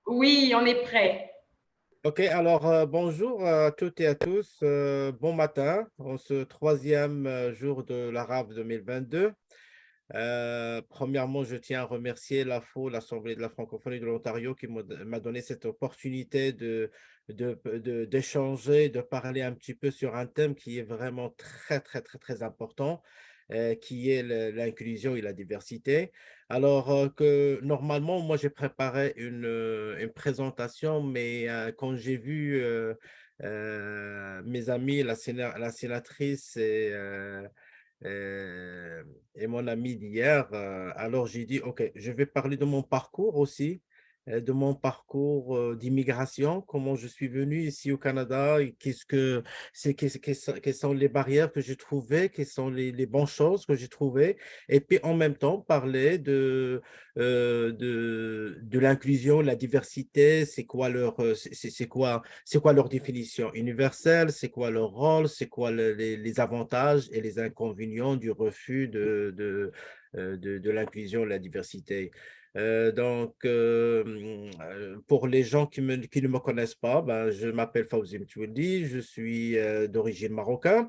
Oui, on est prêt. Ok, alors bonjour à toutes et à tous. Bon matin, en ce troisième jour de l'Arabe 2022. Premièrement, je tiens à remercier l'AFO, l'Assemblée de la francophonie de l'Ontario, qui m'a donné cette opportunité d'échanger, de parler un petit peu sur un thème qui est vraiment très, très, très, très important, qui est l'inclusion et la diversité. Alors que normalement, moi, j'ai préparé une présentation, mais quand j'ai vu mes amis, la sénatrice euh, et mon ami d'hier, alors j'ai dit, OK, je vais parler de mon parcours aussi, de mon parcours d'immigration, comment je suis venu ici au Canada, et quelles sont les barrières que j'ai trouvées, quelles sont les bonnes choses que j'ai trouvées, et puis en même temps parler de l'inclusion, la diversité, c'est quoi c'est quoi leur définition universelle, c'est quoi leur rôle, c'est quoi les avantages et les inconvénients du refus de l'inclusion et la diversité. Pour les gens qui ne me connaissent pas, ben, je m'appelle Fawzi Mtouidi, je suis d'origine marocaine.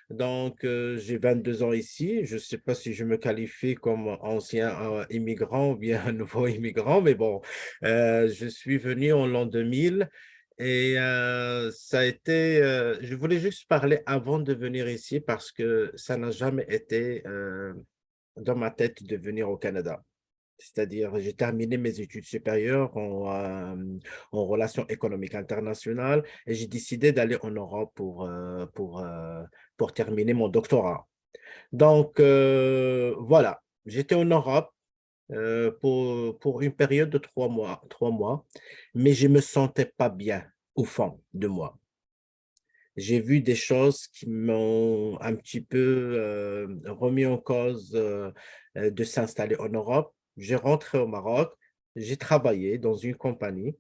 J'ai 22 ans ici. Je ne sais pas si je me qualifie comme ancien immigrant ou bien un nouveau immigrant, mais bon, je suis venu en l'an 2000 et ça a été, je voulais juste parler avant de venir ici parce que ça n'a jamais été dans ma tête de venir au Canada. C'est-à-dire, j'ai terminé mes études supérieures en relations économiques internationales et j'ai décidé d'aller en Europe pour terminer mon doctorat. Voilà, j'étais en Europe pour une période de 3 mois, mais je me sentais pas bien au fond de moi. J'ai vu des choses qui m'ont un petit peu remis en cause de s'installer en Europe. J'ai rentré au Maroc, j'ai travaillé dans une compagnie.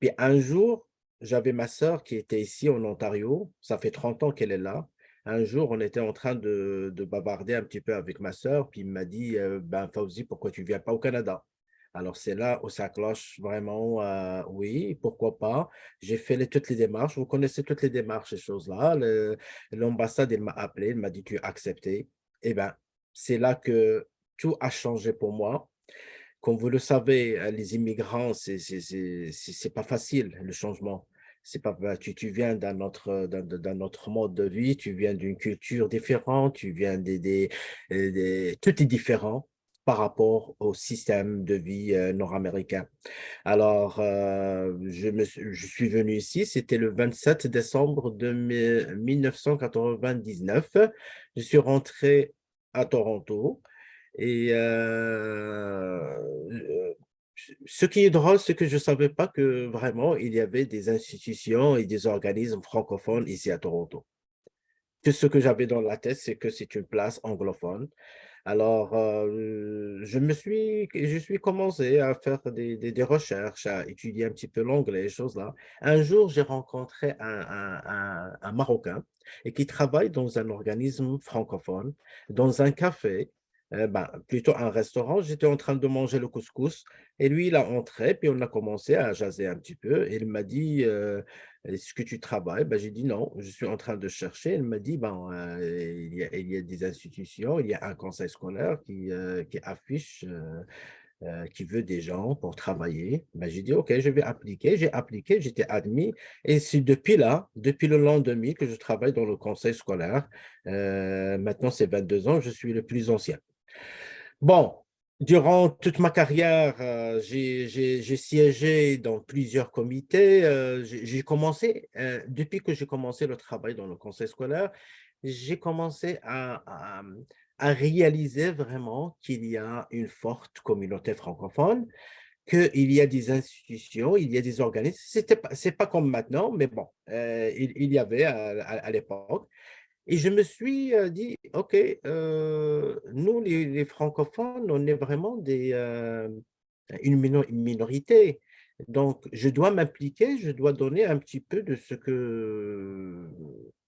Puis un jour, j'avais ma sœur qui était ici en Ontario. Ça fait 30 ans qu'elle est là. Un jour, on était en train de bavarder un petit peu avec ma sœur. Puis il m'a dit, ben Fawzi, pourquoi tu viens pas au Canada? Alors c'est là où ça cloche vraiment, oui, pourquoi pas. J'ai fait toutes les démarches. Vous connaissez toutes les démarches, ces choses-là. L'ambassade, elle m'a appelé, elle m'a dit, tu as accepté. Eh bien, c'est là que tout a changé pour moi. Comme vous le savez, les immigrants, c'est pas facile, le changement. C'est pas, bah, tu viens d'un autre mode de vie, tu viens d'une culture différente, tu viens tout est différent par rapport au système de vie nord-américain. Alors, je suis venu ici, c'était le 27 décembre de 1999. Je suis rentré à Toronto. Et ce qui est drôle, c'est que je ne savais pas que vraiment il y avait des institutions et des organismes francophones ici à Toronto. Tout ce que j'avais dans la tête, c'est que c'est une place anglophone. Alors, je suis commencé à faire des recherches, à étudier un petit peu l'anglais, ces choses-là. Un jour, j'ai rencontré un Marocain et qui travaille dans un organisme francophone, dans un café, plutôt un restaurant. J'étais en train de manger le couscous et lui, il a entré, puis on a commencé à jaser un petit peu. Et il m'a dit, est-ce que tu travailles? Ben, j'ai dit non, je suis en train de chercher. Il m'a dit, il y a des institutions, il y a un conseil scolaire qui affiche, qui veut des gens pour travailler. Ben, j'ai dit, OK, je vais appliquer. J'ai appliqué, j'étais admis. Et c'est depuis là, depuis le l'an 2000 que je travaille dans le conseil scolaire. Maintenant, c'est 22 ans, je suis le plus ancien. Bon, durant toute ma carrière, j'ai siégé dans plusieurs comités. J'ai commencé, depuis que j'ai commencé le travail dans le conseil scolaire, j'ai commencé à réaliser vraiment qu'il y a une forte communauté francophone, qu'il y a des institutions, il y a des organismes. C'est pas comme maintenant, mais bon, il y avait à l'époque. Et je me suis dit, OK, nous, les francophones, on est vraiment une minorité. Donc, je dois m'impliquer, je dois donner un petit peu de ce que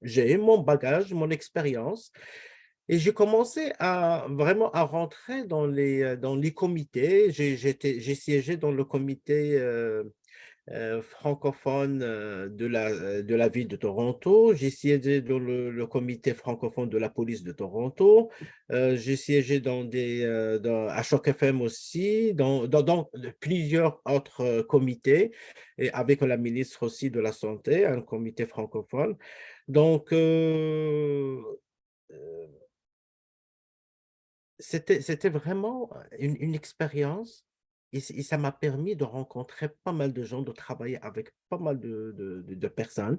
j'ai, mon bagage, mon expérience. Et j'ai commencé à vraiment à rentrer dans les comités. J'ai siégé dans le comité francophone de la ville de Toronto. J'ai siégé dans le comité francophone de la police de Toronto. J'ai siégé à Choc FM aussi, dans plusieurs autres comités, et avec la ministre aussi de la Santé, un comité francophone. Donc, euh, c'était vraiment une expérience et ça m'a permis de rencontrer pas mal de gens, de travailler avec pas mal de personnes.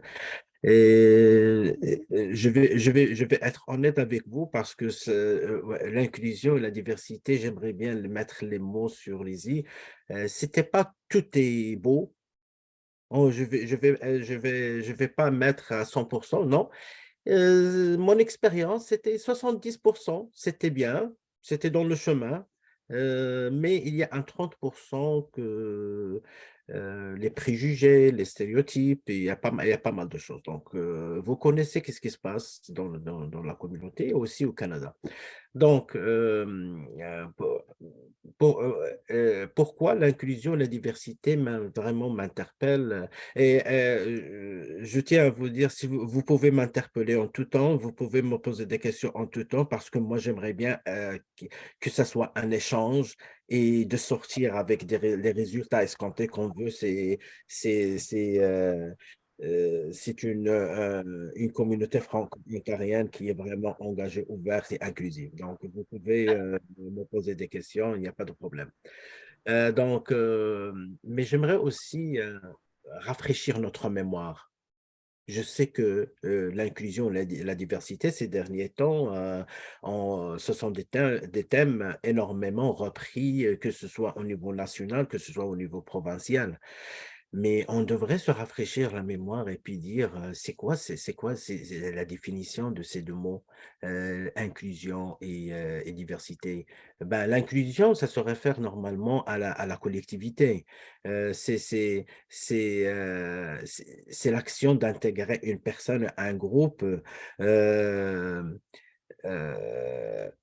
Et je vais être honnête avec vous parce que ouais, l'inclusion et la diversité, j'aimerais bien mettre les mots sur les i. C'était pas tout est beau. Oh, je vais pas mettre à 100%, non. Mon expérience, c'était 70%, c'était bien, c'était dans le chemin, mais il y a un 30% que les préjugés, les stéréotypes, il y a pas mal de choses. Donc, vous connaissez qu'est-ce qui se passe dans la communauté, aussi au Canada. Donc, pourquoi l'inclusion et la diversité vraiment m'interpellent? Et je tiens à vous dire, si vous pouvez m'interpeller en tout temps, vous pouvez me poser des questions en tout temps, parce que moi, j'aimerais bien que ça soit un échange et de sortir avec les résultats escomptés qu'on veut. C'est, c'est, euh, c'est une communauté franco-ontarienne qui est vraiment engagée, ouverte et inclusive. Donc, vous pouvez me poser des questions, il n'y a pas de problème. Mais j'aimerais aussi rafraîchir notre mémoire. Je sais que l'inclusion et la diversité, ces derniers temps, ce sont des thèmes énormément repris, que ce soit au niveau national, que ce soit au niveau provincial. Mais on devrait se rafraîchir la mémoire et puis dire, c'est quoi c'est la définition de ces 2 mots, inclusion et diversité? Ben, l'inclusion, ça se réfère normalement à la collectivité. C'est l'action d'intégrer une personne à un groupe, heu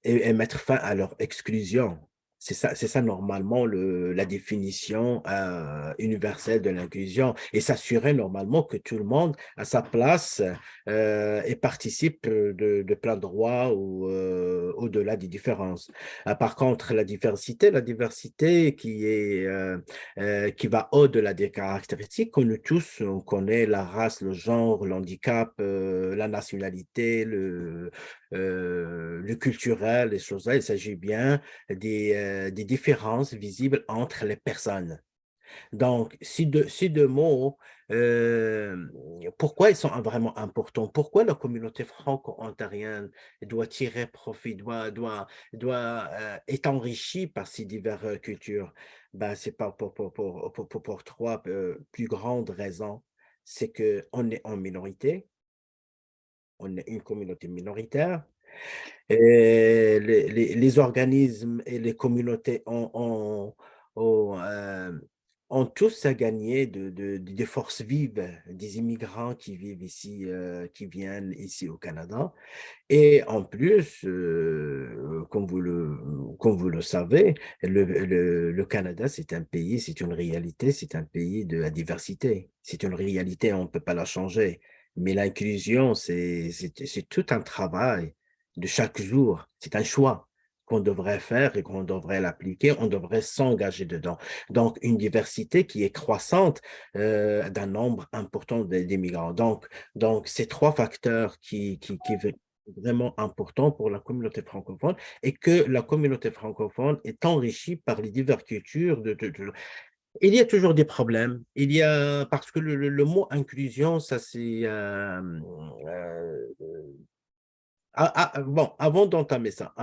et mettre fin à leur exclusion. C'est ça normalement la définition universelle de l'inclusion et s'assurer normalement que tout le monde a sa place et participe de plein droit ou au-delà des différences. Par contre, la diversité qui va au-delà des caractéristiques que nous tous, on connaît la race, le genre, le handicap, la nationalité, le culturel, les choses-là, il s'agit bien des différences visibles entre les personnes. Donc, ces deux mots, euh, pourquoi ils sont vraiment importants? Pourquoi la communauté franco-ontarienne doit tirer profit, est enrichie par ces diverses cultures? Ben, c'est pas pour trois plus grandes raisons. C'est qu'on est en minorité, on est une communauté minoritaire, et les organismes et les communautés ont tous à gagner des forces vives, des immigrants qui vivent ici, qui viennent ici au Canada. Et en plus, comme vous le savez, le Canada, c'est un pays, c'est une réalité, c'est un pays de la diversité. C'est une réalité, on ne peut pas la changer. Mais l'inclusion, c'est tout un travail de chaque jour. C'est un choix qu'on devrait faire et qu'on devrait l'appliquer, on devrait s'engager dedans. Donc, une diversité qui est croissante d'un nombre important d'immigrants. Donc, ces 3 facteurs qui vraiment important pour la communauté francophone et que la communauté francophone est enrichie par les diverses cultures. Il y a toujours des problèmes. Parce que le mot inclusion, ça c'est... bon, avant d'entamer ça,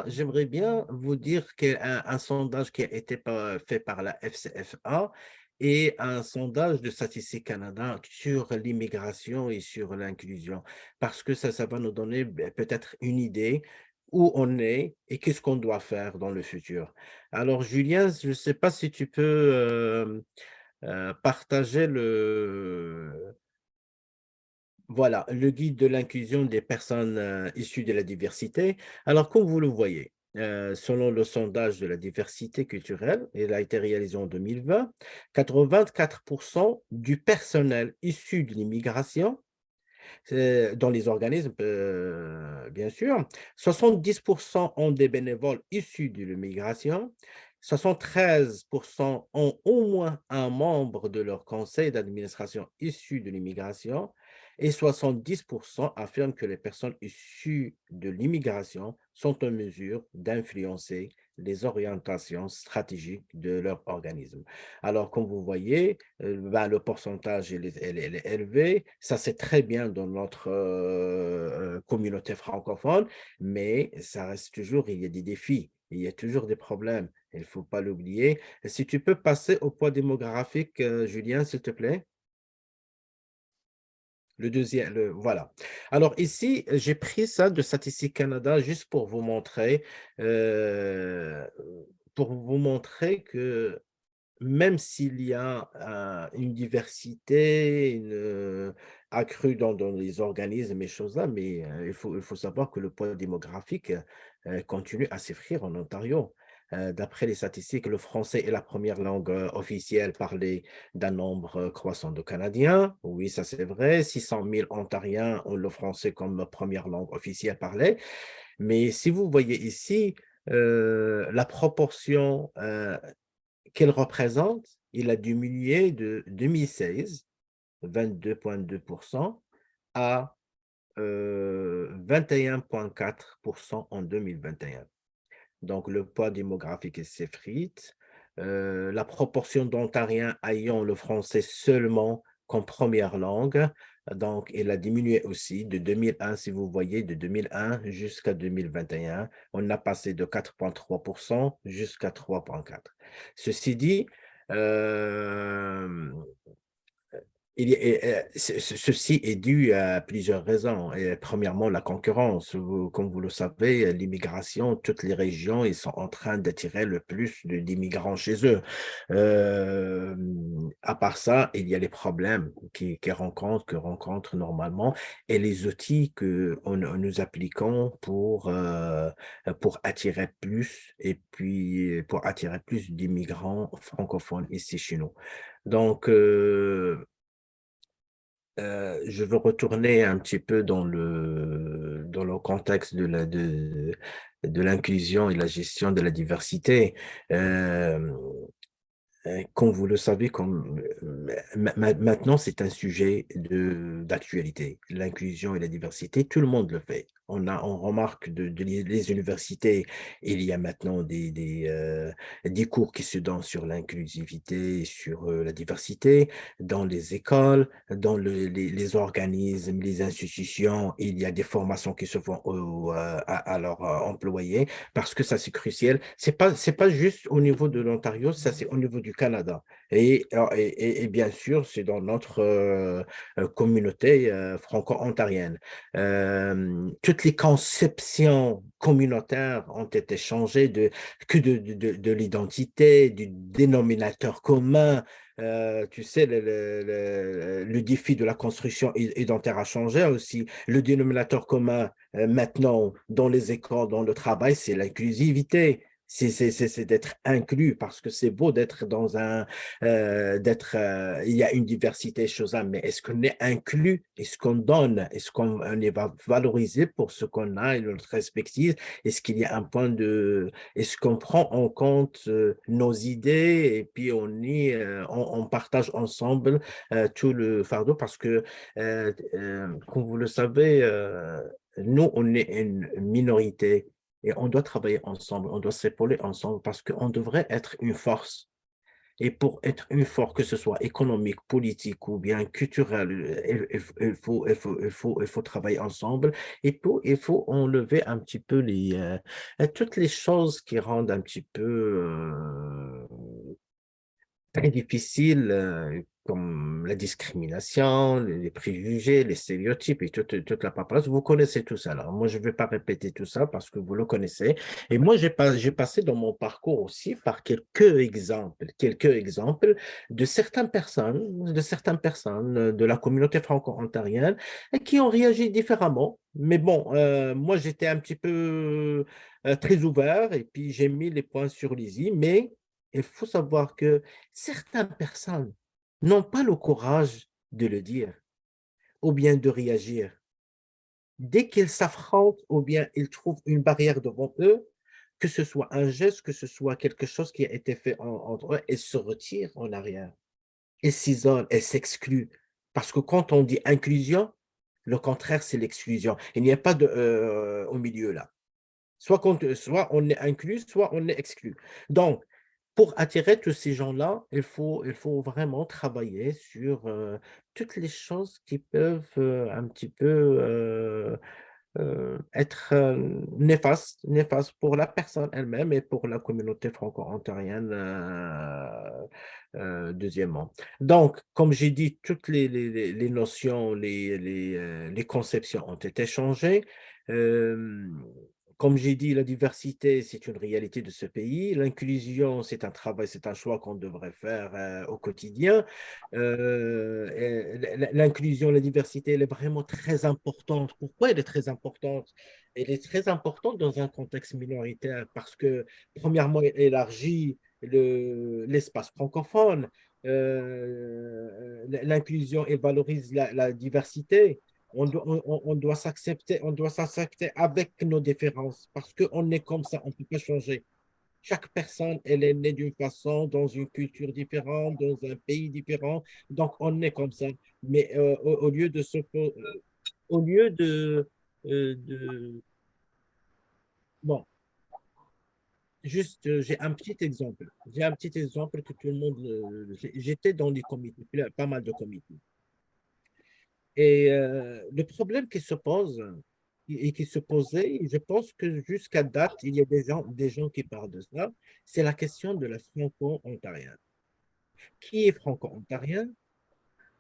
j'aimerais bien vous dire qu'un sondage qui a été fait par la FCFA et un sondage de Statistique Canada sur l'immigration et sur l'inclusion, parce que ça va nous donner peut-être une idée où on est et qu'est-ce qu'on doit faire dans le futur. Alors, Julien, je ne sais pas si tu peux partager Voilà, le guide de l'inclusion des personnes issues de la diversité. Alors, comme vous le voyez, selon le sondage de la diversité culturelle, il a été réalisé en 2020, 84% du personnel issu de l'immigration c'est dans les organismes, bien sûr. 70% ont des bénévoles issus de l'immigration. 73% ont au moins un membre de leur conseil d'administration issu de l'immigration et 70% affirment que les personnes issues de l'immigration sont en mesure d'influencer les orientations stratégiques de leur organisme. Alors, comme vous voyez, ben, le pourcentage il est élevé. Ça, c'est très bien dans notre communauté francophone, mais ça reste toujours, il y a des défis, il y a toujours des problèmes. Il ne faut pas l'oublier. Si tu peux passer au poids démographique, Julien, s'il te plaît. Le deuxième, voilà. Alors ici, j'ai pris ça de Statistique Canada juste euh, pour vous montrer que même s'il y a une diversité accrue dans les organismes et choses-là, mais il faut savoir que le poids démographique continue à s'effrire en Ontario. D'après les statistiques, le français est la première langue officielle parlée d'un nombre croissant de Canadiens. Oui, ça c'est vrai. 600 000 Ontariens ont le français comme première langue officielle parlée. Mais si vous voyez ici, la proportion qu'elle représente, il a diminué de 2016, 22,2% à 21,4% en 2021. Donc, le poids démographique s'effrite. La proportion d'Ontariens ayant le français seulement comme première langue, donc elle a diminué aussi de 2001, si vous voyez, de 2001 jusqu'à 2021. On a passé de 4,3% jusqu'à 3,4%. Ceci dit, euh, ceci est dû à plusieurs raisons. Et premièrement, la concurrence. Comme vous le savez, l'immigration, toutes les régions, ils sont en train d'attirer le plus d'immigrants chez eux. Euh, à part ça, il y a les problèmes que rencontrent normalement et les outils que nous appliquons pour attirer plus et puis pour attirer plus d'immigrants francophones ici chez nous. Donc, je veux retourner un petit peu dans le contexte de l'inclusion et la gestion de la diversité. Euh, comme vous le savez, maintenant, c'est un sujet d'actualité. L'inclusion et la diversité, tout le monde le fait. On remarque les universités, il y a maintenant des cours qui se donnent sur l'inclusivité et sur la diversité. Dans les écoles, dans les organismes, les institutions, il y a des formations qui se font à leurs employés parce que ça, c'est crucial. C'est pas juste au niveau de l'Ontario, ça, c'est au niveau du Canada. Et bien sûr, c'est dans notre communauté franco-ontarienne. Toutes les conceptions communautaires ont été changées de l'identité, du dénominateur commun. Tu sais, le défi de la construction identitaire a changé aussi. Le dénominateur commun maintenant dans les écoles, dans le travail, c'est l'inclusivité. C'est d'être inclus parce que c'est beau d'être il y a une diversité chose mais est-ce qu'on est inclus? Est-ce qu'on donne? Est-ce qu'on est valorisé pour ce qu'on a et notre perspective? Est-ce qu'il y a un est-ce qu'on prend en compte nos idées et puis on partage ensemble tout le fardeau parce que, comme vous le savez, nous, on est une minorité et on doit travailler ensemble, on doit s'épauler ensemble parce qu'on devrait être une force. Et pour être une force, que ce soit économique, politique ou bien culturelle, il faut travailler ensemble. Et il faut enlever un petit peu toutes les choses qui rendent un petit peu très difficile, comme la discrimination, les préjugés, les stéréotypes et toute la paperasse. Vous connaissez tout ça. Alors, moi, je ne vais pas répéter tout ça parce que vous le connaissez. Et moi, j'ai passé dans mon parcours aussi par quelques exemples de certaines personnes de la communauté franco-ontarienne et qui ont réagi différemment. Mais bon, moi, j'étais un petit peu très ouvert et puis j'ai mis les points sur les i, mais il faut savoir que certaines personnes n'ont pas le courage de le dire ou bien de réagir. Dès qu'ils s'affrontent ou bien ils trouvent une barrière devant eux, que ce soit un geste, que ce soit quelque chose qui a été fait entre eux, ils se retirent en arrière. Ils s'isolent, ils s'excluent. Parce que quand on dit inclusion, le contraire, c'est l'exclusion. Il n'y a pas de au milieu là. Soit on est inclus, soit on est exclu. Donc, pour attirer tous ces gens-là, il faut vraiment travailler sur toutes les choses qui peuvent un petit peu être néfastes pour la personne elle-même et pour la communauté franco-ontarienne, deuxièmement. Donc, comme j'ai dit, toutes les notions, les conceptions ont été changées. Euh, Comme j'ai dit, la diversité, c'est une réalité de ce pays. L'inclusion, c'est un travail, c'est un choix qu'on devrait faire au quotidien. L'inclusion, la diversité, elle est vraiment très importante. Pourquoi elle est très importante? Elle est très importante dans un contexte minoritaire parce que, premièrement, elle élargit l'espace francophone. L'inclusion, elle valorise la diversité. On doit s'accepter avec nos différences parce qu'on est comme ça, on ne peut pas changer. Chaque personne, elle est née d'une façon, dans une culture différente, dans un pays différent. Donc, on est comme ça. Mais au lieu de au lieu de... Bon, juste, j'ai un petit exemple. J'ai un petit exemple que tout le monde... J'étais dans les comités, pas mal de comités. Et le problème qui se pose et qui se posait, je pense que jusqu'à date, il y a des gens qui parlent de ça, c'est la question de la franco-ontarienne. Qui est franco-ontarien?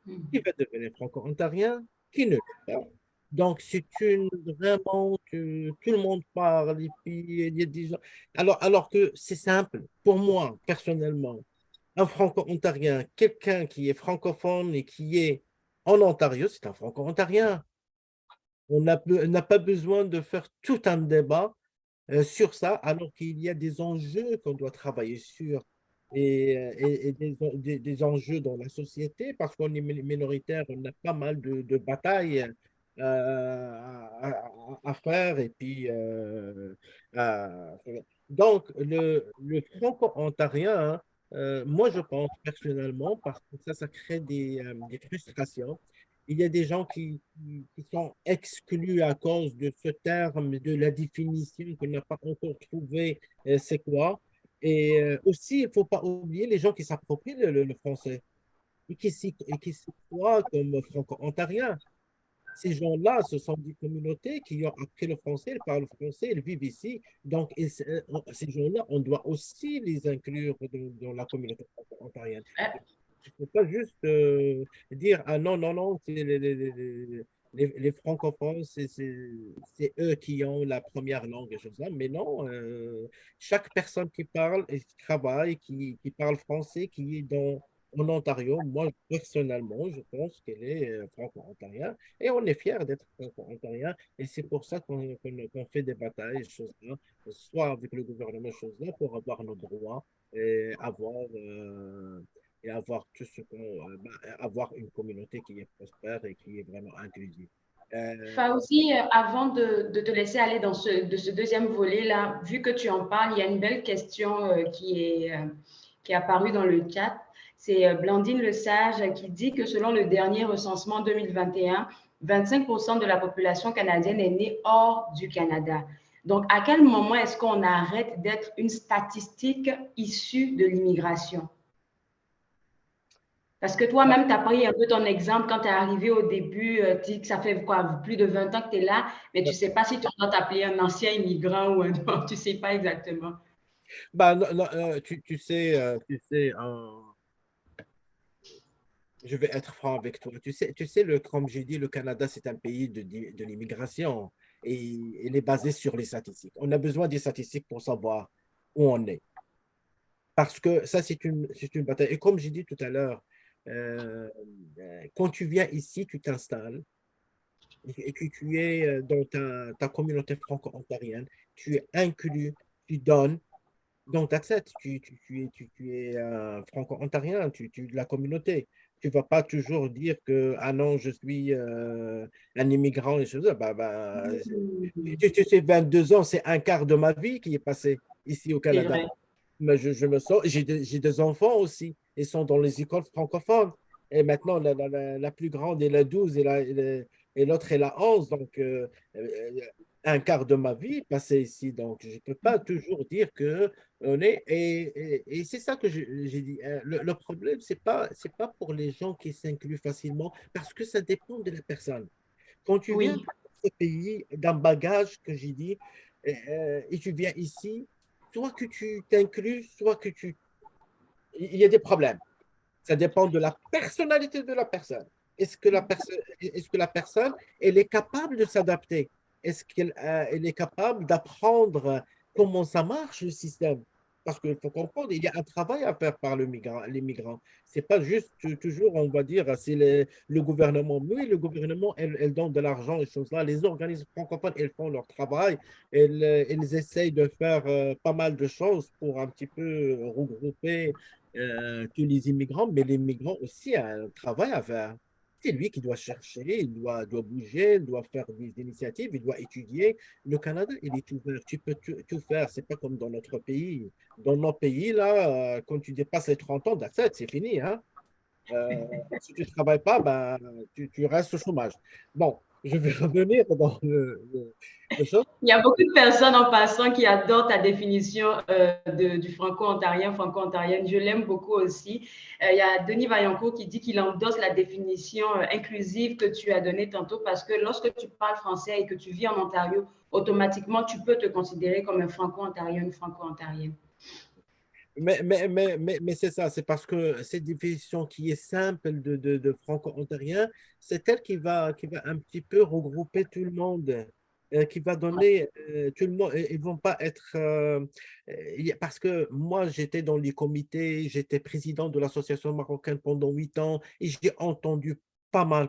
Qui va devenir franco-ontarien? Qui ne l'est pas? Donc, c'est une vraiment, tout le monde parle, et puis il y a des gens. Alors que c'est simple, pour moi, personnellement, un franco-ontarien, quelqu'un qui est francophone et qui est en Ontario, c'est un franco-ontarien. On n'a pas besoin de faire tout un débat sur ça, alors qu'il y a des enjeux qu'on doit travailler sur et des enjeux dans la société, parce qu'on est minoritaire, on a pas mal de batailles à faire. Et puis, à- donc, le franco-ontarien, hein, moi, je pense personnellement, parce que ça crée des frustrations. Il y a des gens qui sont exclus à cause de ce terme, de la définition qu'on n'a pas encore trouvé, c'est quoi. Et aussi, il ne faut pas oublier les gens qui s'approprient le français et qui s'y croient comme franco-ontariens. Ces gens-là, ce sont des communautés qui ont appris le français, ils parlent français, ils vivent ici. Donc, ces gens-là, on doit aussi les inclure dans la communauté ontarienne. Il ne faut pas juste dire, ah non, non, non, c'est les francophones, c'est eux qui ont la première langue et choses là. Mais non, chaque personne qui parle et qui travaille, qui parle français, qui est en Ontario, moi, personnellement, je pense qu'elle est franco-ontarien et on est fiers d'être franco-ontarien. Et c'est pour ça qu'on fait des batailles, choses là, soit avec le gouvernement, choses là, pour avoir nos droits et avoir tout ce avoir une communauté qui est prospère et qui est vraiment inclusive. Fauzi, avant de te laisser aller dans de ce deuxième volet-là, vu que tu en parles, il y a une belle question qui est apparue dans le chat. C'est Blandine Lesage qui dit que selon le dernier recensement 2021, 25% de la population canadienne est née hors du Canada. Donc, à quel moment est-ce qu'on arrête d'être une statistique issue de l'immigration? Parce que toi-même, tu as pris un peu ton exemple quand tu es arrivé au début, tu dis que ça fait quoi, plus de 20 ans que tu es là, mais tu ne sais pas si tu dois t'appeler un ancien immigrant ou un non, tu ne sais pas exactement. Bah, non, non, tu sais, je vais être franc avec toi. Comme j'ai dit, le Canada, c'est un pays de l'immigration et il est basé sur les statistiques. On a besoin des statistiques pour savoir où on est. Parce que ça, c'est une bataille. Et comme j'ai dit tout à l'heure, euh, quand tu viens ici, tu t'installes et que tu es dans ta communauté franco-ontarienne, tu es inclus, tu donnes. Donc, that's it. Tu es franco-ontarien, tu es de la communauté. Tu ne vas pas toujours dire que, ah non, je suis un immigrant et choses. Tu sais, 22 ans, c'est un quart de ma vie qui est passé ici au C'est Canada. vrai. Mais je me sens, j'ai des enfants aussi. Ils sont dans les écoles francophones. Et maintenant, la plus grande est la 12 et l'autre est la 11. Donc, euh, un quart de ma vie passée ici. Donc, je ne peux pas toujours dire que on est. Et c'est ça que j'ai dit. Le problème, c'est pas pour les gens qui s'incluent facilement, parce que ça dépend de la personne. Quand tu viens Oui, de ce pays, d'un bagage que j'ai dit, et tu viens ici, soit que tu t'inclus, soit que tu... Il y a des problèmes. Ça dépend de la personnalité de la personne. Est-ce que la personne, elle est capable de s'adapter? Est-ce qu'elle est capable d'apprendre comment ça marche le système? Parce qu'il faut comprendre, il y a un travail à faire par les migrants. C'est pas juste toujours, on va dire, c'est le gouvernement. Oui, le gouvernement, elle donne de l'argent et choses là. Les organismes francophones, ils font leur travail. Ils essayent de faire pas mal de choses pour un petit peu regrouper que les immigrants, mais les migrants aussi ont un travail à faire. C'est lui qui doit chercher, il doit bouger, il doit faire des initiatives, il doit étudier. Le Canada, il est ouvert, tu peux tout faire, c'est pas comme dans notre pays. Dans nos pays, là, quand tu dépasses les 30 ans, c'est fini, hein. Euh, Si tu ne travailles pas, ben, tu restes au chômage. Bon, je vais revenir dans le chose. il y a beaucoup de personnes en passant qui adorent ta définition du franco-ontarien, franco-ontarienne. Je l'aime beaucoup aussi. Il y a Denis Vaillancourt qui dit qu'il endosse la définition inclusive que tu as donnée tantôt parce que lorsque tu parles français et que tu vis en Ontario, automatiquement, tu peux te considérer comme un franco-ontarien, une franco-ontarienne. Mais c'est ça, c'est parce que cette définition qui est simple de franco-ontarien, c'est elle qui va un petit peu regrouper tout le monde, qui va donner tout le monde. Ils vont pas être. Parce que moi, j'étais dans les comités, j'étais président de l'association marocaine pendant 8 ans et j'ai entendu pas mal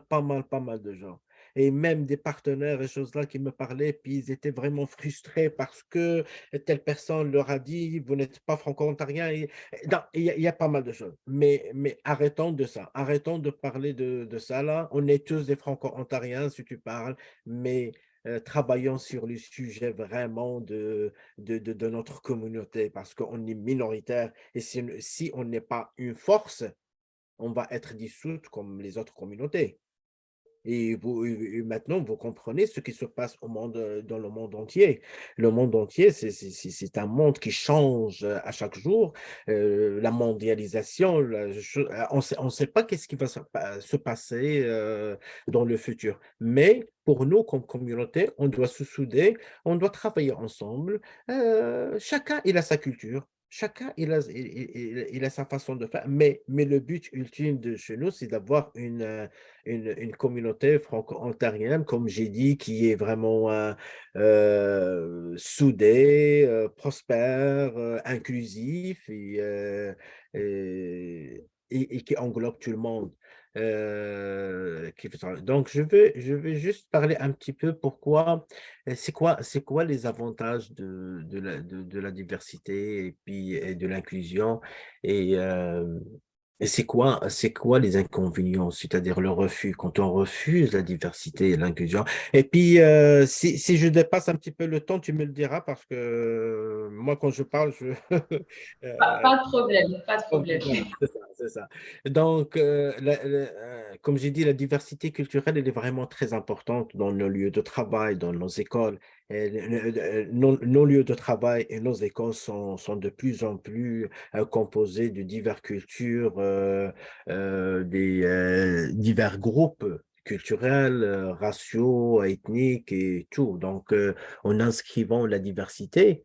de gens. Et même des partenaires et choses là qui me parlaient, puis ils étaient vraiment frustrés parce que telle personne leur a dit, vous n'êtes pas franco-ontarien. Non, il y a pas mal de choses. Mais arrêtons de ça. Arrêtons de parler de ça là. On est tous des franco-ontariens, si tu parles, mais travaillons sur le sujet vraiment de notre communauté parce qu'on est minoritaire. Et si on n'est pas une force, on va être dissoute comme les autres communautés. Et maintenant, vous comprenez ce qui se passe dans le monde entier. Le monde entier, c'est un monde qui change à chaque jour. La mondialisation, on ne sait pas qu'est-ce qui va se passer dans le futur. Mais pour nous, comme communauté, on doit se souder, on doit travailler ensemble. Chacun, il a sa culture. Chacun, il a sa façon de faire, mais le but ultime de chez nous, c'est d'avoir une communauté franco-ontarienne, comme j'ai dit, qui est vraiment soudée, prospère, inclusif et qui englobe tout le monde. Donc, je vais juste parler un petit peu pourquoi, c'est quoi les avantages de la diversité et puis et de l'inclusion et c'est quoi les inconvénients, c'est-à-dire le refus, quand on refuse la diversité et l'inclusion. Et puis, si je dépasse un petit peu le temps, tu me le diras parce que moi, quand je parle, euh, Pas de problème, pas de donc, problème. voilà, c'est ça, c'est ça. Donc, comme j'ai dit, la diversité culturelle, elle est vraiment très importante dans nos lieux de travail, dans nos écoles. Et nos lieux de travail et nos écoles sont de plus en plus composés de diverses cultures, des divers groupes culturels, raciaux, ethniques et tout. Donc, en inscrivant la diversité,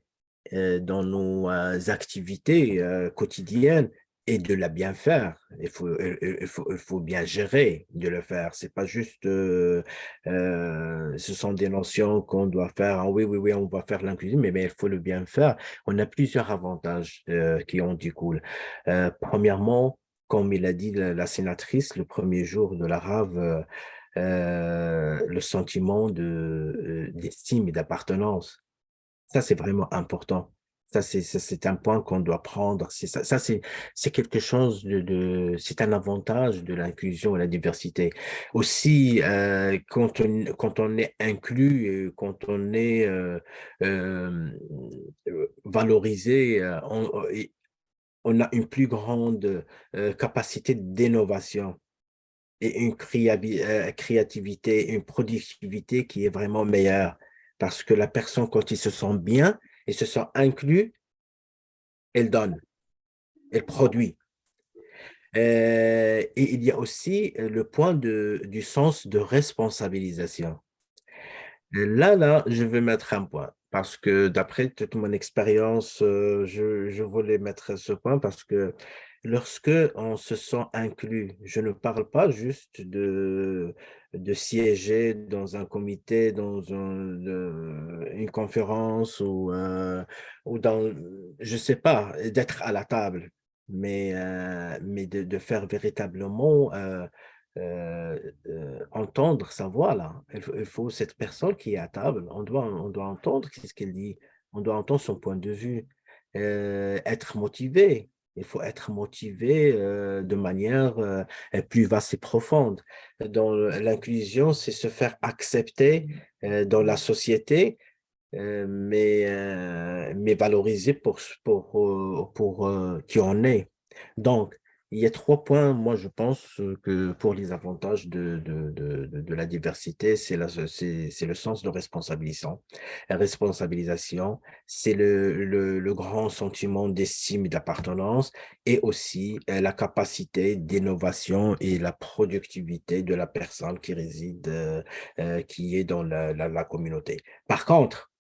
dans nos activités quotidiennes et de la bien faire. Il faut bien gérer de le faire. C'est pas juste, ce sont des notions qu'on doit faire. Ah oui, oui, oui, on va faire l'inclusion, mais il faut le bien faire. On a plusieurs avantages qui en découlent. Premièrement, comme il a dit la sénatrice, le premier jour de la rave, le sentiment d'estime et d'appartenance. Ça, c'est vraiment important. C'est un point qu'on doit prendre. C'est quelque chose c'est un avantage de l'inclusion et la diversité. Aussi, quand on est inclus, quand on est euh, valorisé, on a une plus grande capacité d'innovation et une créativité, une productivité qui est vraiment meilleure. Parce que la personne, quand il se sent bien, il se sent inclus, elle donne, elle produit. Et il y a aussi le point du sens de responsabilisation. Là, je veux mettre un point parce que d'après toute mon expérience, je voulais mettre ce point parce que lorsque on se sent inclus, je ne parle pas juste de siéger dans un comité, une conférence ou dans, je sais pas, d'être à la table, mais de faire véritablement entendre sa voix là. Il faut cette personne qui est à table, on doit entendre ce qu'elle dit, on doit entendre son point de vue, être motivé. Il faut être motivé de manière plus vaste et profonde. Dans l'inclusion, c'est se faire accepter dans la société, mais valoriser pour qui on est. Donc, il y a trois points, moi je pense que pour les avantages de la diversité, c'est le sens de responsabilisation. La responsabilisation, c'est le grand sentiment d'estime et d'appartenance et aussi la capacité d'innovation et la productivité de la personne qui réside, qui est dans la communauté. Par contre,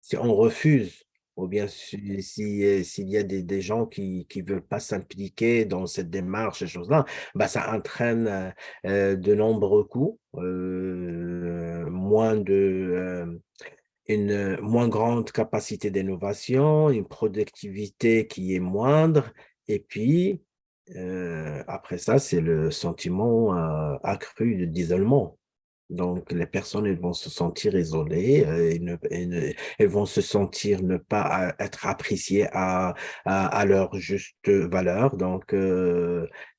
si on refuse, ou bien s'il y a des gens qui veulent pas s'impliquer dans cette démarche, ces choses-là, bah, ça entraîne de nombreux coûts, une moins grande capacité d'innovation, une productivité qui est moindre, et puis après ça, c'est le sentiment accru d'isolement. Donc, les personnes, elles vont se sentir isolées, elles vont se sentir ne pas être appréciées à leur juste valeur. Donc,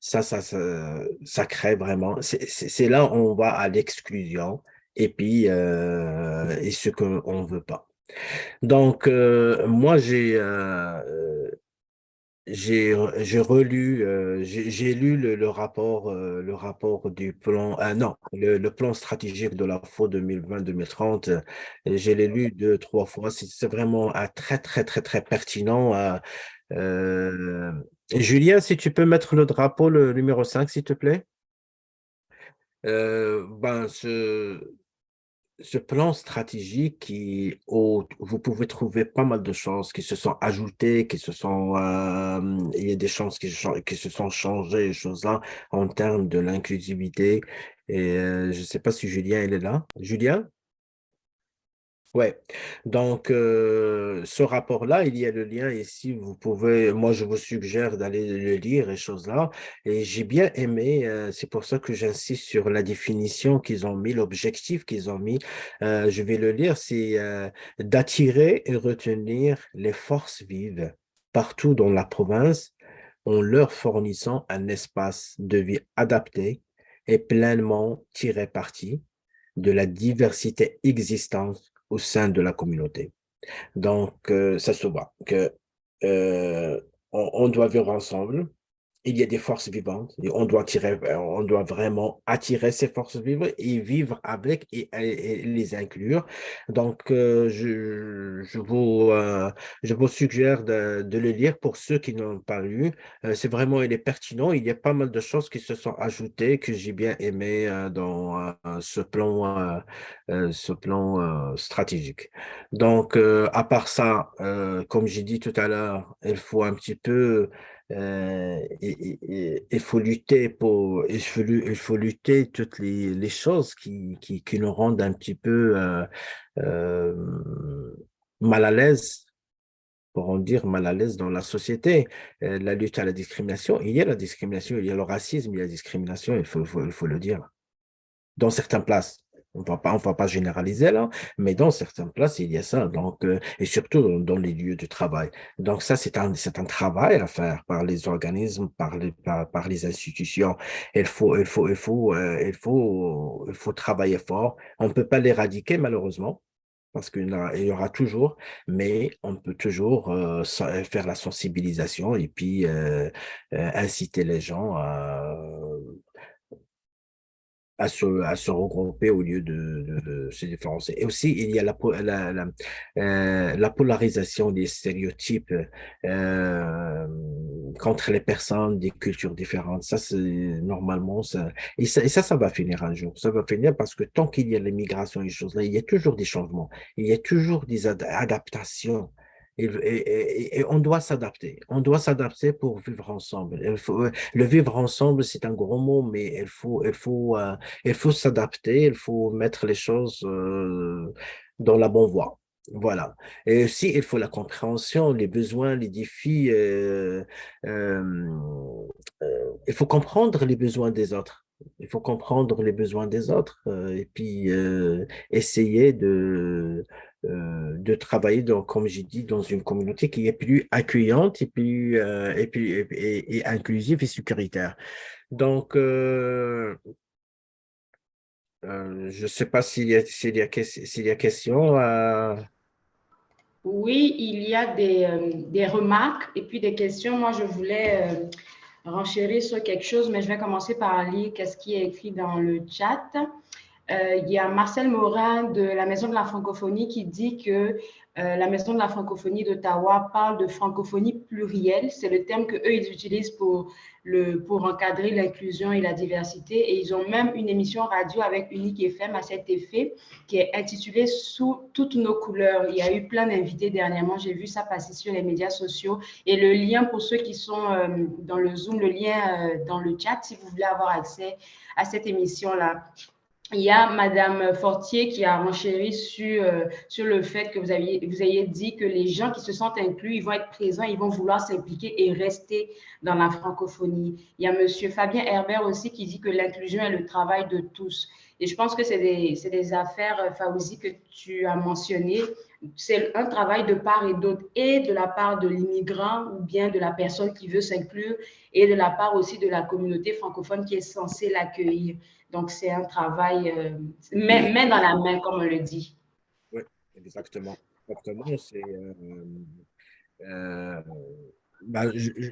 ça crée vraiment, c'est là où on va à l'exclusion et puis, et ce qu'on ne veut pas. Donc, moi, j'ai relu, j'ai lu le rapport du plan, non, le plan stratégique de la FO 2020-2030. Je l'ai lu deux, trois fois. C'est vraiment très, très, très, très pertinent. Euh, Julien, si tu peux mettre le drapeau, le numéro 5 s'il te plaît. Ben, ce plan stratégique vous pouvez trouver pas mal de choses qui se sont ajoutées, il y a des choses qui se sont changées, les choses-là, en termes de l'inclusivité. Et je ne sais pas si Julien, il est là. Julien? Ouais, donc ce rapport-là, il y a le lien ici. Moi je vous suggère d'aller le lire et choses là. Et j'ai bien aimé, c'est pour ça que j'insiste sur la définition qu'ils ont mis, l'objectif qu'ils ont mis. Je vais le lire, c'est d'attirer et retenir les forces vives partout dans la province en leur fournissant un espace de vie adapté et pleinement tiré parti de la diversité existante au sein de la communauté. Donc, ça se voit que euh, on doit vivre ensemble, il y a des forces vivantes et on doit vraiment attirer ces forces vivantes et vivre avec et les inclure. Donc, je vous suggère de le lire pour ceux qui n'ont pas lu. C'est vraiment, il est pertinent. Il y a pas mal de choses qui se sont ajoutées que j'ai bien aimé dans ce plan stratégique. Donc, à part ça, comme j'ai dit tout à l'heure, il faut un petit peu Il faut lutter il faut lutter toutes les choses qui nous rendent un petit peu mal à l'aise, pour en dire mal à l'aise dans la société. La lutte à la discrimination, il y a la discrimination, il y a le racisme, il y a la discrimination, il faut le dire dans certaines places. On va pas généraliser là, mais dans certaines places, il y a ça. Donc, et surtout dans les lieux de travail. Donc, ça, c'est un travail à faire par les organismes, par les institutions. Il faut travailler fort. On ne peut pas l'éradiquer, malheureusement, parce il y aura toujours, mais on peut toujours faire la sensibilisation et puis inciter les gens à se regrouper au lieu de se différencier. Et aussi, il y a la polarisation des stéréotypes euh, contre les personnes des cultures différentes. Ça, c'est normalement ça. Ça va finir un jour. Ça va finir parce que tant qu'il y a l'immigration et les choses là, il y a toujours des changements. Il y a toujours des adaptations. Et on doit s'adapter. On doit s'adapter pour vivre ensemble. Le vivre ensemble, c'est un gros mot, mais il faut s'adapter, il faut mettre les choses dans la bonne voie. Voilà. Et aussi, il faut la compréhension, les besoins, les défis. Il faut comprendre les besoins des autres. Il faut comprendre les besoins des autres et puis essayer de travailler, comme j'ai dit, dans une communauté qui est plus accueillante et inclusive et sécuritaire. Donc, je ne sais pas s'il y a question. Oui, il y a des remarques et puis des questions. Moi, je voulais renchérir sur quelque chose, mais je vais commencer par lire qu'est-ce qui est écrit dans le chat. Il y a Marcel Morin de la Maison de la Francophonie qui dit que la Maison de la Francophonie d'Ottawa parle de francophonie plurielle. C'est le terme qu'eux, ils utilisent pour encadrer l'inclusion et la diversité. Et ils ont même une émission radio avec Unique FM à cet effet qui est intitulée Sous toutes nos couleurs. Il y a eu plein d'invités dernièrement. J'ai vu ça passer sur les médias sociaux. Et le lien pour ceux qui sont dans le Zoom, le lien dans le chat, si vous voulez avoir accès à cette émission-là. Il y a Madame Fortier qui a renchéri sur le fait que vous ayez dit que les gens qui se sentent inclus, ils vont être présents, ils vont vouloir s'impliquer et rester dans la francophonie. Il y a Monsieur Fabien Herbert aussi qui dit que l'inclusion est le travail de tous. Et je pense que c'est des affaires, Fawzi, que tu as mentionnées. C'est un travail de part et d'autre, et de la part de l'immigrant ou bien de la personne qui veut s'inclure, et de la part aussi de la communauté francophone qui est censée l'accueillir. Donc, c'est un travail main dans la main, comme on le dit. Oui, exactement. Exactement. Euh,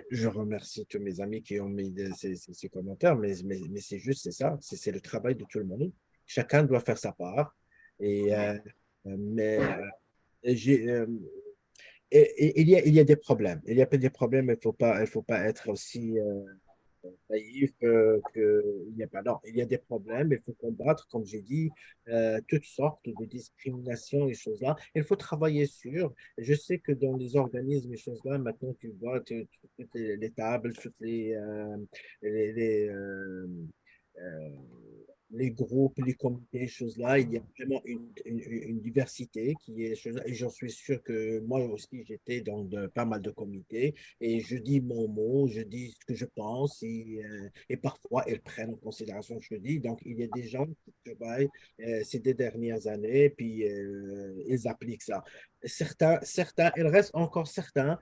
je remercie tous mes amis qui ont mis ces commentaires, mais c'est juste, c'est ça. C'est le travail de tout le monde. Chacun doit faire sa part. Et, mais j'ai, il y a des problèmes. Il y a des problèmes, il faut pas être aussi naïf qu'il n'y a pas. Non, il y a des problèmes, il faut combattre, comme j'ai dit, toutes sortes de discriminations et choses-là. Il faut travailler sur. Je sais que dans les organismes et choses-là, maintenant, tu vois, toutes les tables, les, euh, les groupes, les comités, choses-là, il y a vraiment une diversité qui est, et j'en suis sûr que moi aussi, j'étais dans pas mal de comités et je dis mon mot, je dis ce que je pense et parfois, ils prennent en considération ce que je dis. Donc, il y a des gens qui travaillent ces deux dernières années, puis ils appliquent ça. Il reste encore certains.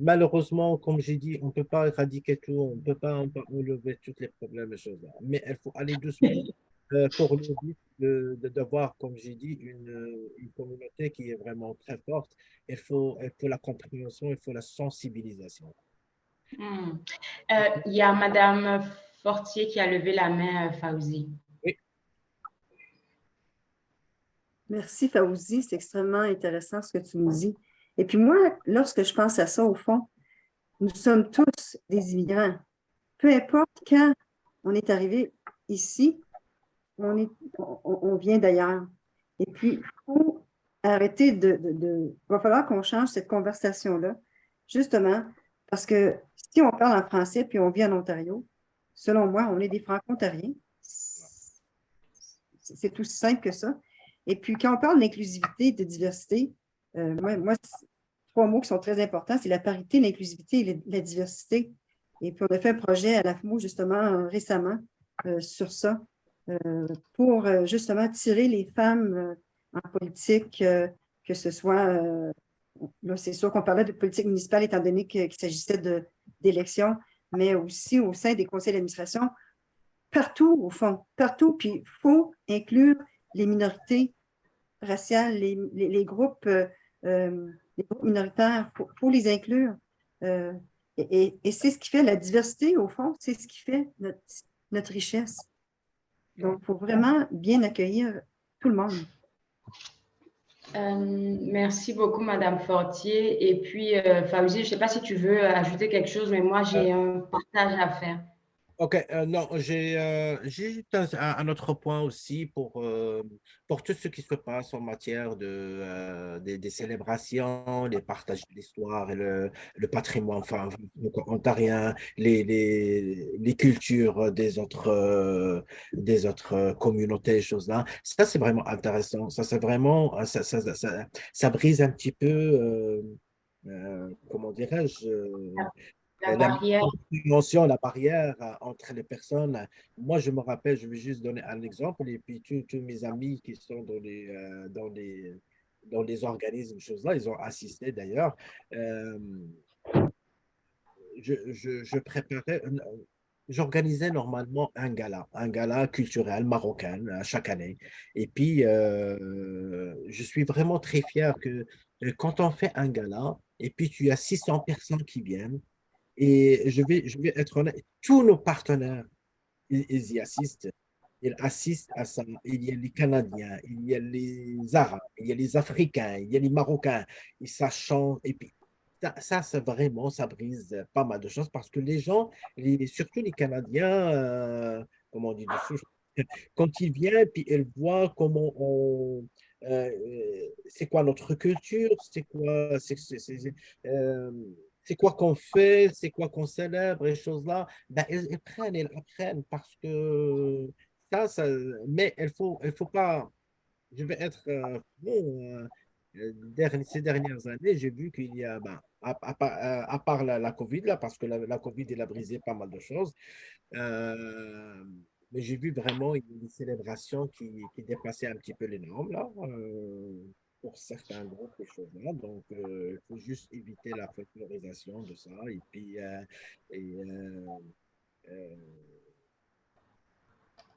Malheureusement, comme j'ai dit, on ne peut pas éradiquer tout, on peut enlever tous les problèmes et choses là. Mais il faut aller doucement pour le but d'avoir, comme j'ai dit, une communauté qui est vraiment très forte. Il faut la compréhension, il faut la sensibilisation. Hmm. Il y a Madame Fortier qui a levé la main, Fauzi. Oui, Merci, Fawzi. C'est extrêmement intéressant ce que tu nous dis. Et puis moi, lorsque je pense à ça, au fond, nous sommes tous des immigrants. Peu importe quand on est arrivé ici, on vient d'ailleurs. Et puis, il faut arrêter il va falloir qu'on change cette conversation-là. justement, parce que si on parle en français puis on vit en Ontario, selon moi, on est des Franco-Ontariens. C'est aussi simple que ça. Et puis, quand on parle d'inclusivité, de diversité, moi, trois mots qui sont très importants, c'est la parité, l'inclusivité et la diversité. Et puis, on a fait un projet à l'AFMO, justement, récemment, sur ça, pour justement tirer les femmes en politique, que ce soit, là, c'est sûr qu'on parlait de politique municipale étant donné qu'il s'agissait d'élections, mais aussi au sein des conseils d'administration, partout, au fond, partout. Puis, il faut inclure les minorités raciales, les groupes minoritaires, il faut les inclure. Euh, et c'est ce qui fait la diversité, au fond, c'est ce qui fait notre richesse. Donc, il faut vraiment bien accueillir tout le monde. Merci beaucoup, Madame Fortier. Et puis, Fawzi, je ne sais pas si tu veux ajouter quelque chose, mais moi, j'ai un partage à faire. OK, non, j'ai juste un autre point aussi pour tout ce qui se passe en matière des célébrations, les partages de l'histoire et le patrimoine enfin, ontarien, les cultures des autres communautés, choses-là. Ça, c'est vraiment intéressant. Ça, c'est vraiment, ça brise un petit peu, comment dirais-je, La la barrière. compréhension, la barrière entre les personnes. Moi, je me rappelle, je vais juste donner un exemple, et puis tous mes amis qui sont dans les organismes, choses-là, ils ont assisté d'ailleurs. Euh, je préparais, j'organisais normalement un gala culturel marocain chaque année. Et puis, je suis vraiment très fier que quand on fait un gala, et puis tu as 600 personnes qui viennent, et je vais être honnête, tous nos partenaires, ils y assistent. Ils assistent à ça. Il y a les Canadiens, il y a les Arabes, il y a les Africains, il y a les Marocains. Et ça change. Et puis, ça vraiment, ça brise pas mal de choses parce que les gens, surtout les Canadiens, comment on dit dessus, quand ils viennent, puis ils voient comment c'est quoi notre culture, euh, c'est quoi qu'on fait, c'est quoi qu'on célèbre, et choses là, ben, ils apprennent parce que ça, mais il faut pas, je vais être bon, ces dernières années, j'ai vu qu'il y a, ben, à part la COVID, là, parce que la COVID, elle a brisé pas mal de choses, euh, mais j'ai vu vraiment une célébration qui dépassait un petit peu les normes, là, pour certains groupes, les choses-là. Donc, il faut juste éviter la folklorisation de ça et puis et, euh, euh,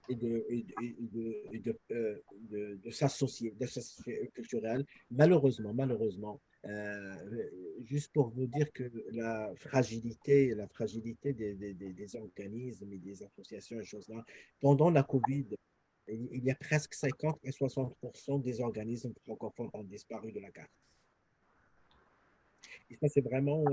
de s'associer, culturel. Malheureusement, juste pour vous dire que la fragilité des organismes et des associations et choses-là, pendant la COVID, il y a presque 50 à 60% des organismes francophones ont disparu de la carte. Et ça, c'est vraiment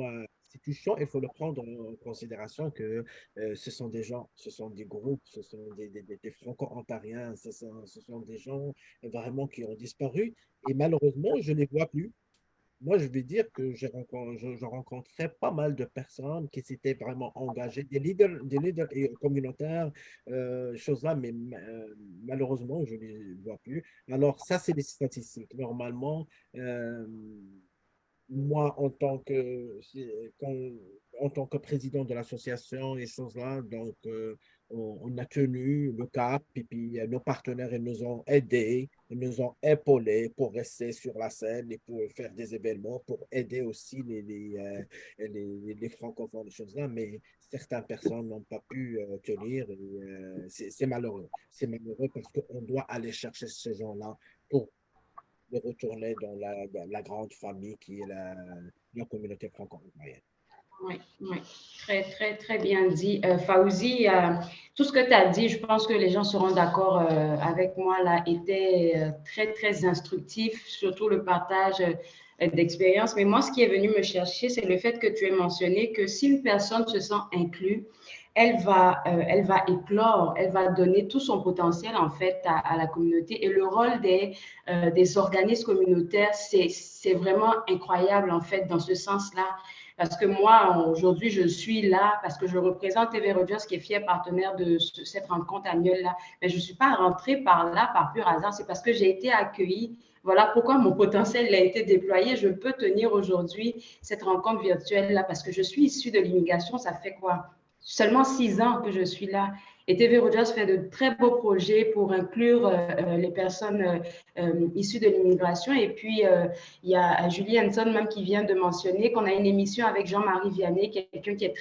c'est touchant. Il faut le prendre en considération que ce sont des gens, ce sont des groupes, ce sont des Franco-ontariens, ce sont des gens vraiment qui ont disparu. Et malheureusement, je ne les vois plus. Moi, je vais dire que je rencontrais pas mal de personnes qui s'étaient vraiment engagées, des leaders communautaires, choses-là, mais malheureusement, je ne les vois plus. Alors, ça, c'est des statistiques. Normalement, moi, en tant que président de l'association et choses là, donc on a tenu le cap et puis nos partenaires ils nous ont aidés, ils nous ont épaulés pour rester sur la scène et pour faire des événements, pour aider aussi les francophones, des choses là, mais certaines personnes n'ont pas pu tenir et c'est malheureux. C'est malheureux parce qu'on doit aller chercher ces gens-là pour de retourner dans la grande famille qui est la communauté franco-ontarienne. Oui, oui, très, très, très bien dit. Fawzi, tout ce que tu as dit, je pense que les gens seront d'accord avec moi, là, était très, très instructif, surtout le partage d'expérience. Mais moi, ce qui est venu me chercher, c'est le fait que tu aies mentionné que si une personne se sent inclue, elle va éclore, elle va donner tout son potentiel, en fait, à la communauté. Et le rôle des organismes communautaires, c'est vraiment incroyable, en fait, dans ce sens-là. Parce que moi, aujourd'hui, je suis là parce que je représente TV Rogers, qui est fier partenaire de cette rencontre annuelle-là. Mais je ne suis pas rentrée par là par pur hasard. C'est parce que j'ai été accueillie. Voilà pourquoi mon potentiel a été déployé. Je peux tenir aujourd'hui cette rencontre virtuelle-là parce que je suis issue de l'immigration. Ça fait quoi? Seulement 6 ans que je suis là. Et TV Rogers fait de très beaux projets pour inclure les personnes issues de l'immigration. Et puis, il y a Julie Hanson même qui vient de mentionner qu'on a une émission avec Jean-Marie Vianney, quelqu'un qui est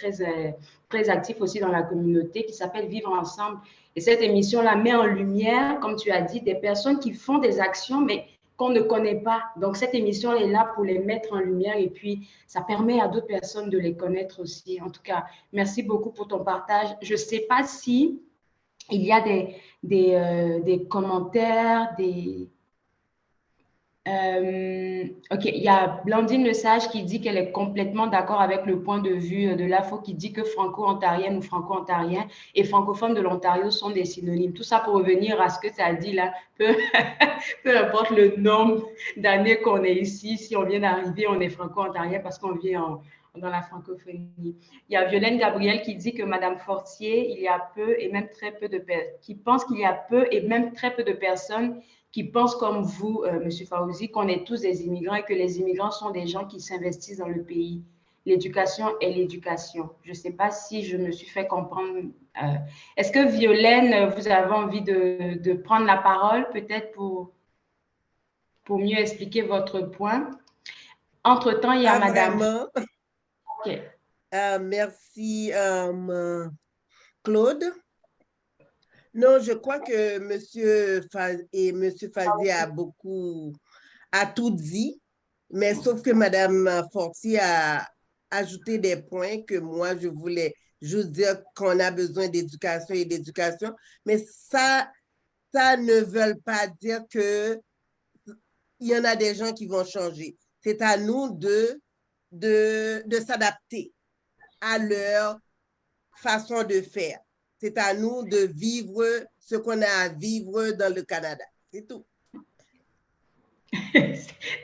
très actif aussi dans la communauté, qui s'appelle Vivre ensemble. Et cette émission-là met en lumière, comme tu as dit, des personnes qui font des actions, mais qu'on ne connaît pas. Donc, cette émission est là pour les mettre en lumière et puis ça permet à d'autres personnes de les connaître aussi. En tout cas, merci beaucoup pour ton partage. Je ne sais pas si il y a des commentaires, OK, il y a Blandine Lesage qui dit qu'elle est complètement d'accord avec le point de vue de l'AFO qui dit que franco-ontarienne ou franco-ontarien et francophone de l'Ontario sont des synonymes. Tout ça pour revenir à ce que tu as dit là, peu importe le nombre d'années qu'on est ici, si on vient d'arriver, on est franco-ontarien parce qu'on vit dans la francophonie. Il y a Violaine Gabriel qui dit que Madame Fortier, il y a peu et même très peu de personnes, qui pense qu'il y a peu et même très peu de personnes qui pensent comme vous, M. Fawzi, qu'on est tous des immigrants et que les immigrants sont des gens qui s'investissent dans le pays. L'éducation est l'éducation. Je ne sais pas si je me suis fait comprendre. Est-ce que Violaine, vous avez envie de prendre la parole peut-être pour mieux expliquer votre point? Entre-temps, il y a Pas Madame. Vraiment. Okay. Merci, Claude. Non, je crois que M. Fazi a tout dit, mais sauf que Mme Fortier a ajouté des points que moi, je voulais juste dire qu'on a besoin d'éducation et d'éducation, mais ça ne veut pas dire que il y en a des gens qui vont changer. C'est à nous de s'adapter à leur façon de faire. C'est à nous de vivre ce qu'on a à vivre dans le Canada. C'est tout.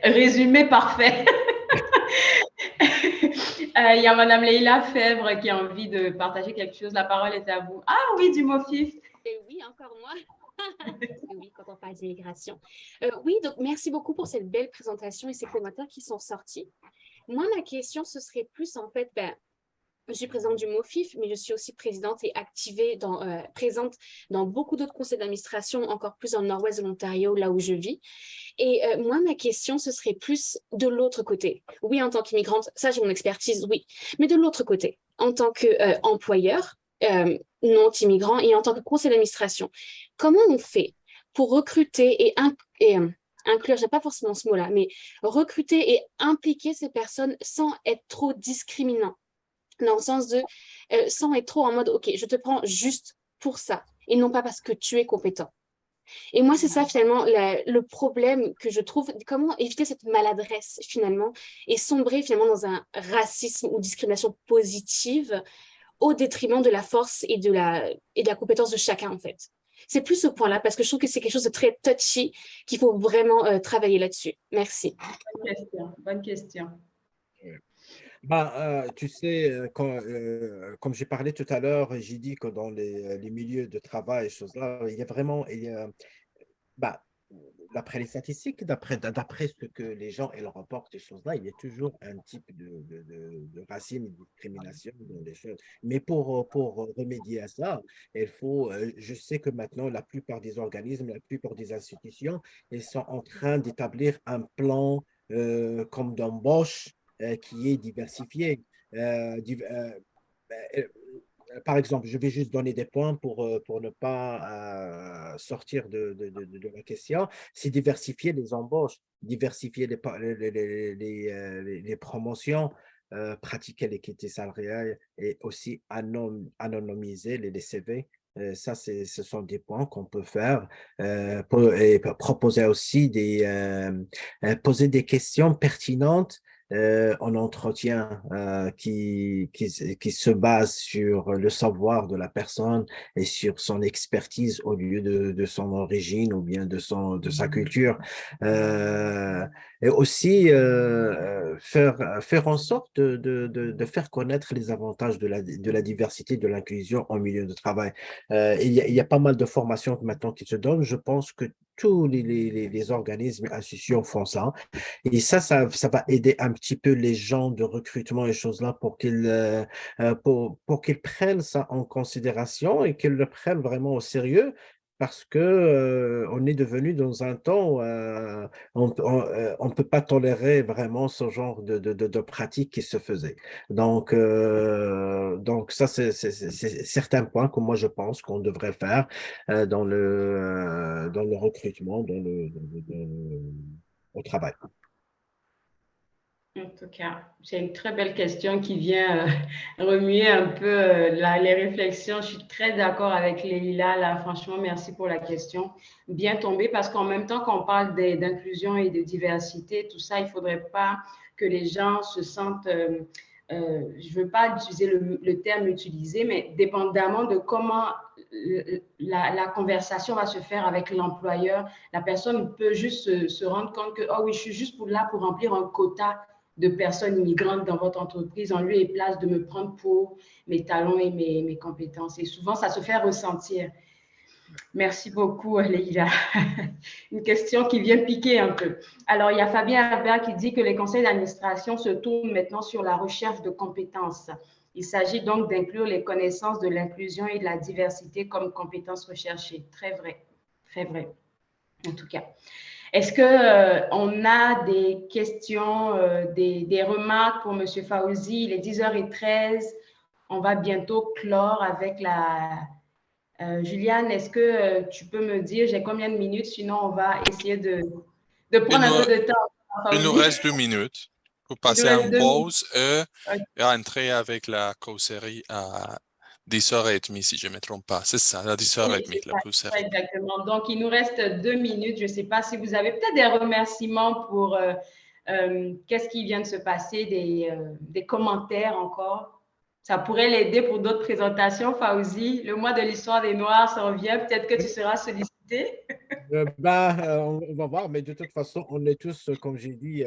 Résumé parfait. Il y a Mme Leïla Fèvre qui a envie de partager quelque chose. La parole est à vous. Ah oui, du Mofif. Oui, encore moi. Oui, quand on parle d'immigration. Oui, donc merci beaucoup pour cette belle présentation et ces commentaires qui sont sortis. Moi, ma question, ce serait plus en fait, je suis présidente du MOFIF, mais je suis aussi présidente et présente dans beaucoup d'autres conseils d'administration, encore plus dans le nord-ouest de l'Ontario, là où je vis. Et moi, ma question, ce serait plus de l'autre côté. Oui, en tant qu'immigrante, ça, j'ai mon expertise, oui. Mais de l'autre côté, en tant qu'employeur non immigrant et en tant que conseil d'administration, comment on fait pour recruter et inclure, je n'ai pas forcément ce mot-là, mais recruter et impliquer ces personnes sans être trop discriminant? Dans le sens de, sans être trop en mode, OK, je te prends juste pour ça, et non pas parce que tu es compétent. Et moi, c'est ça finalement le problème que je trouve, comment éviter cette maladresse finalement, et sombrer finalement dans un racisme ou discrimination positive au détriment de la force et de la compétence de chacun en fait. C'est plus ce point-là, parce que je trouve que c'est quelque chose de très touchy, qu'il faut vraiment travailler là-dessus. Merci. Bonne question. Tu sais, comme j'ai parlé tout à l'heure, j'ai dit que dans les milieux de travail, choses-là, il y a vraiment, d'après les statistiques, d'après ce que les gens ils rapportent, ces choses-là, il y a toujours un type de racisme, de discrimination dans les choses. Mais pour remédier à ça, il faut, je sais que maintenant, la plupart des organismes, la plupart des institutions, ils sont en train d'établir un plan comme d'embauche qui est diversifié. Par exemple, je vais juste donner des points pour ne pas sortir de la question. C'est diversifier les embauches, diversifier les promotions, pratiquer l'équité salariale et aussi anonymiser les CV. Ça, ce sont des points qu'on peut faire et proposer aussi poser des questions pertinentes en entretien qui se base sur le savoir de la personne et sur son expertise au lieu de son origine ou bien de sa culture. Et aussi faire en sorte de faire connaître les avantages de la diversité, de l'inclusion en milieu de travail. Il y a pas mal de formations maintenant qui se donnent. Je pense que tous les organismes et institutions font ça. Et ça va aider un petit peu les gens de recrutement et choses-là pour qu'ils prennent ça en considération et qu'ils le prennent vraiment au sérieux. Parce que on est devenu dans un temps où on peut pas tolérer vraiment ce genre de pratique qui se faisait. Donc ça, c'est certains points que moi je pense qu'on devrait faire dans le recrutement, au travail. En tout cas, c'est une très belle question qui vient remuer un peu les réflexions. Je suis très d'accord avec Leïla, là. Franchement, merci pour la question. Bien tombée, parce qu'en même temps qu'on parle d'inclusion et de diversité, tout ça, il ne faudrait pas que les gens se sentent, je ne veux pas utiliser le terme utilisé, mais dépendamment de comment la conversation va se faire avec l'employeur, la personne peut juste se rendre compte que, oh oui, je suis juste là pour remplir un quota de personnes immigrantes dans votre entreprise, en lieu et place de me prendre pour mes talents et mes compétences. Et souvent, ça se fait ressentir. Merci beaucoup, Leïla. Une question qui vient piquer un peu. Alors, il y a Fabien Albert qui dit que les conseils d'administration se tournent maintenant sur la recherche de compétences. Il s'agit donc d'inclure les connaissances de l'inclusion et de la diversité comme compétences recherchées. Très vrai, très vrai, en tout cas. Est-ce qu'on a des questions, des remarques pour M. Fawzi? Il est 10h13. On va bientôt clore avec la... Juliane, est-ce que tu peux me dire, j'ai combien de minutes? Sinon, on va essayer de prendre un peu de temps. Il nous reste 2 minutes pour passer en pause et entrer avec la causerie à 10h30, si je ne me trompe pas. C'est ça, à 10h30, la causerie. Exactement. Donc, il nous reste 2 minutes. Je ne sais pas si vous avez peut-être des remerciements pour qu'est-ce qui vient de se passer, des commentaires encore. Ça pourrait l'aider pour d'autres présentations, Fawzi. Le mois de l'histoire des Noirs s'en vient. Peut-être que tu seras sollicité. On va voir, mais de toute façon, on est tous, comme j'ai dit,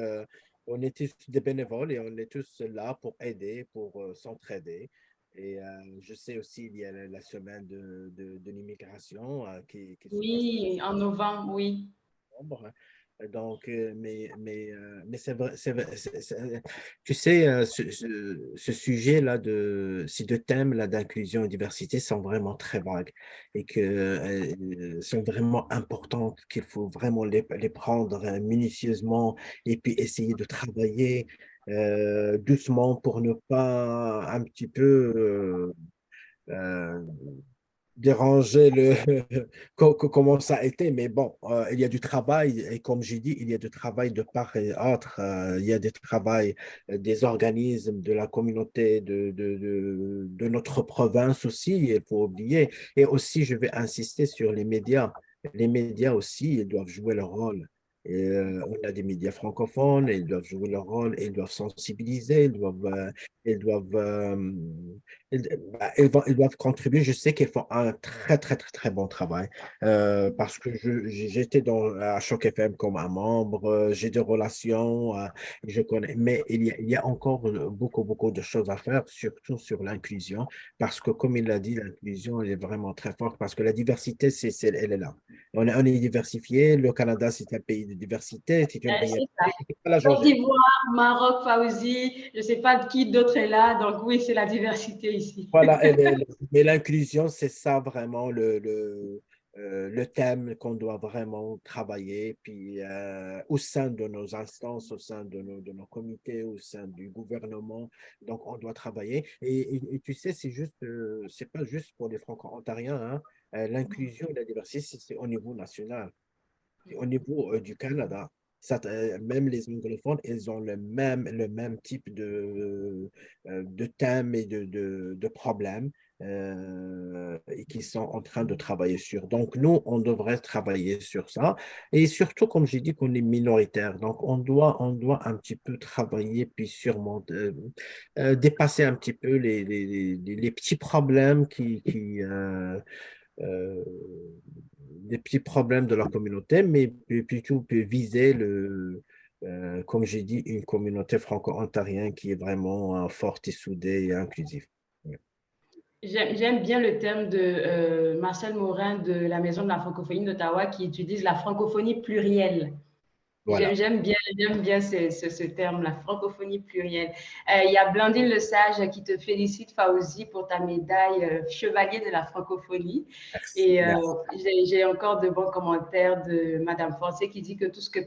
on est tous des bénévoles et on est tous là pour aider, pour s'entraider. Et je sais aussi, il y a la semaine de l'immigration qui se passe. Oui, en novembre, oui. Donc, mais c'est vrai, tu sais, ce sujet-là ces deux thèmes-là d'inclusion et diversité sont vraiment très vagues et que sont vraiment importants, qu'il faut vraiment les prendre minutieusement et puis essayer de travailler doucement pour ne pas un petit peu déranger comment ça a été, mais bon, il y a du travail, et comme j'ai dit, il y a du travail de part et d'autre. Il y a du travail des organismes, de la communauté, de notre province aussi, il faut oublier. Et aussi, je vais insister sur les médias. Les médias aussi, ils doivent jouer leur rôle. Et, on a des médias francophones, ils doivent jouer leur rôle, ils doivent sensibiliser, ils doivent ils doivent contribuer. Je sais qu'ils font un très, très, très, très bon travail parce que j'étais à Choc FM comme un membre, j'ai des relations, je connais, mais il y a encore beaucoup, beaucoup de choses à faire, surtout sur l'inclusion, parce que comme il l'a dit, l'inclusion elle est vraiment très forte parce que la diversité, elle est là. On est diversifié. Le Canada, c'est un pays de diversité. C'est une réalité. Côte d'Ivoire, Maroc, Fawzi, je ne sais pas qui d'autre est là. Donc oui, c'est la diversité ici. Voilà, mais l'inclusion, c'est ça vraiment le thème qu'on doit vraiment travailler. Puis au sein de nos instances, au sein de nos comités, au sein du gouvernement, donc on doit travailler. Et tu sais, c'est pas juste pour les Franco-Ontariens, hein. L'inclusion et la diversité, c'est au niveau national. Au niveau du Canada, même les anglophones, ils ont le même type de thèmes et de problèmes. et qui sont en train de travailler sur. Donc, nous, on devrait travailler sur ça. Et surtout, comme j'ai dit, qu'on est minoritaire. Donc, on doit un petit peu travailler, puis sûrement dépasser un petit peu les petits problèmes euh, des petits problèmes de la communauté, mais plutôt viser comme j'ai dit, une communauté franco-ontarienne qui est vraiment forte et soudée et inclusive. J'aime bien le terme de Marcel Morin de la Maison de la francophonie d'Ottawa qui utilise la francophonie plurielle. Voilà. J'aime bien ce terme, la francophonie plurielle. Il y a Blandine Lesage qui te félicite, Fawzi, pour ta médaille chevalier de la francophonie. Merci, Et merci. j'ai encore de bons commentaires de Madame Forcé qui dit que tout ce que